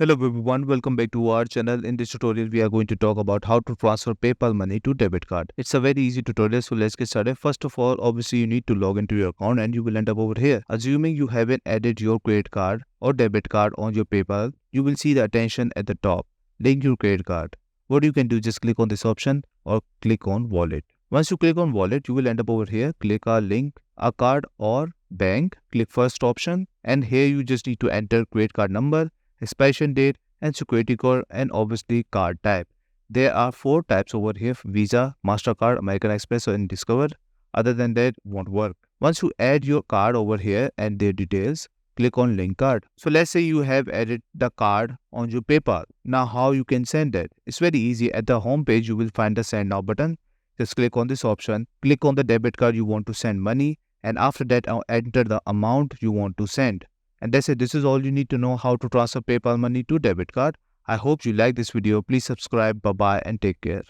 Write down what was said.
Hello everyone, welcome back to our channel. In this tutorial, we are going to talk about how to transfer PayPal money to debit card. It's a very easy tutorial, so let's get started. First of all, obviously you need to log into your account and you will end up over here. Assuming you haven't added your credit card or debit card on your PayPal, you will see the attention at the top. Link your credit card. What you can do, just click on this option or click on wallet. Once you click on wallet, you will end up over here. Click our link, a card or bank. Click first option and here you just need to enter credit card number, expiration date and security code and obviously card type. There are 4 types over here: Visa, MasterCard, American Express and Discover. Other than that won't work. Once you add your card over here and their details, click on link card. So let's say you have added the card on your PayPal. Now how you can send it? It's very easy. At the home page you will find the send now button. Just click on this option, click on the debit card you want to send money and after that enter the amount you want to send. And that's it. This is all you need to know how to transfer PayPal money to debit card. I hope you like this video. Please subscribe. Bye bye and take care.